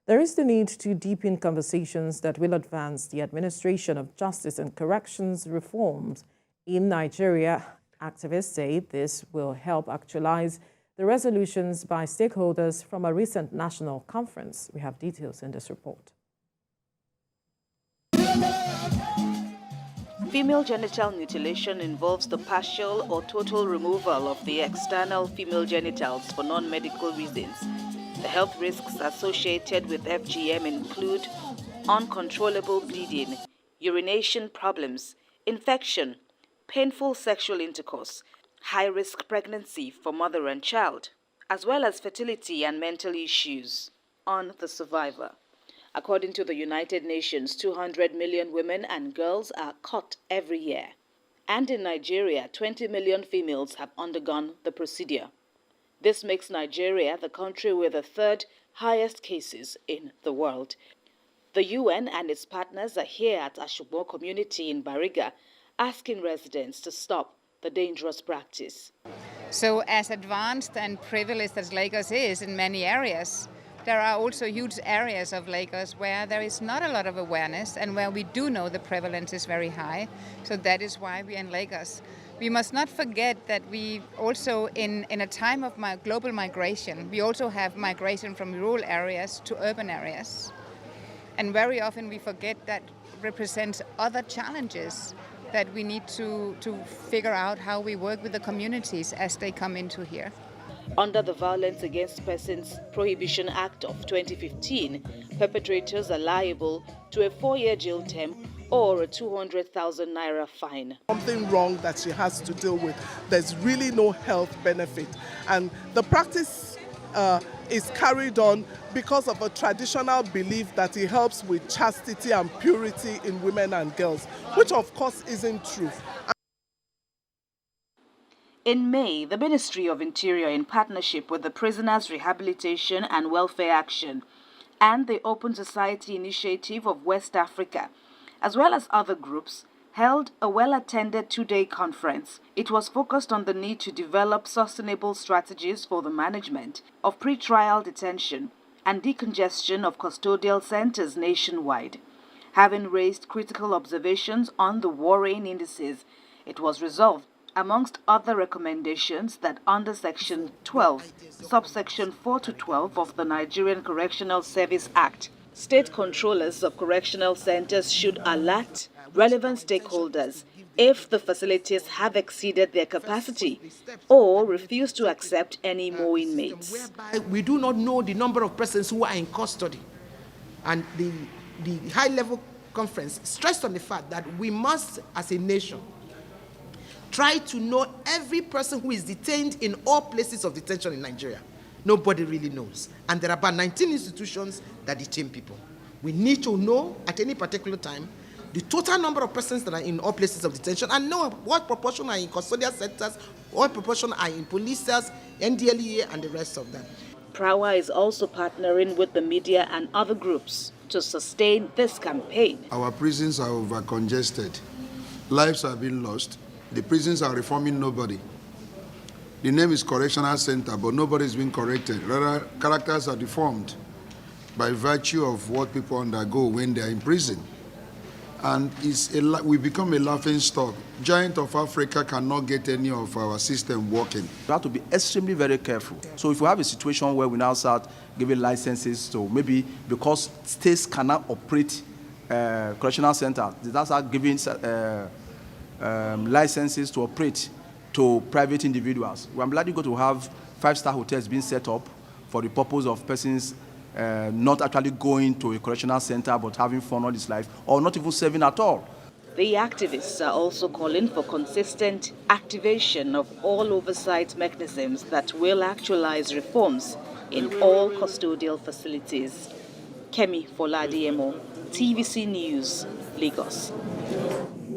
There is the need to deepen conversations that will advance the administration of justice and corrections reforms in Nigeria. Activists say this will help actualize the resolutions by stakeholders from a recent national conference. We have details in this report. Female genital mutilation involves the partial or total removal of the external female genitals for non-medical reasons. The health risks associated with FGM include uncontrollable bleeding, urination problems, infection, painful sexual intercourse, high-risk pregnancy for mother and child, as well as fertility and mental issues on the survivor. According to the United Nations, 200 million women and girls are caught every year. And in Nigeria, 20 million females have undergone the procedure. This makes Nigeria the country with the third highest cases in the world. The UN and its partners are here at Ashogbo community in Bariga, asking residents to stop the dangerous practice. So as advanced and privileged as Lagos is in many areas, there are also huge areas of Lagos where there is not a lot of awareness and where we do know the prevalence is very high. So that is why we are in Lagos. We must not forget that we also, in a time of global migration, we also have migration from rural areas to urban areas. And very often we forget that represents other challenges that we need to figure out how we work with the communities as they come into here. Under the Violence Against Persons Prohibition Act of 2015, perpetrators are liable to a 4-year jail term or a 200,000 naira fine. Something wrong that she has to deal with. There's really no health benefit. And the practice is carried on because of a traditional belief that it helps with chastity and purity in women and girls, which of course isn't true. In May, the Ministry of Interior, in partnership with the Prisoners Rehabilitation and Welfare Action and the Open Society Initiative of West Africa, as well as other groups, held a well-attended 2-day conference. It was focused on the need to develop sustainable strategies for the management of pretrial detention and decongestion of custodial centers nationwide. Having raised critical observations on the worrying indices, it was resolved, amongst other recommendations, that under Section 12, subsection 4 to 12 of the Nigerian Correctional Service Act, state controllers of correctional centers should alert relevant stakeholders if the facilities have exceeded their capacity or refuse to accept any more inmates. We do not know the number of persons who are in custody. And the high-level conference stressed on the fact that we must, as a nation, try to know every person who is detained in all places of detention in Nigeria. Nobody really knows. And there are about 19 institutions that detain people. We need to know at any particular time the total number of persons that are in all places of detention and know what proportion are in custodial centers, what proportion are in police cells, NDLEA, and the rest of them. Prawa is also partnering with the media and other groups to sustain this campaign. Our prisons are over-congested. Lives are being lost. The prisons are reforming nobody. The name is Correctional Center, but nobody is being corrected. Rather, characters are deformed by virtue of what people undergo when they are in prison. And we become a laughing stock. Giant of Africa cannot get any of our system working. We have to be extremely very careful. So if we have a situation where we now start giving licenses to maybe because states cannot operate correctional centers, they start giving licenses to operate to private individuals. I'm likely going to have 5-star hotels being set up for the purpose of persons not actually going to a correctional center but having fun all his life, or not even serving at all. The activists are also calling for consistent activation of all oversight mechanisms that will actualize reforms in all custodial facilities. Kemi Foladiemo, TVC News, Lagos.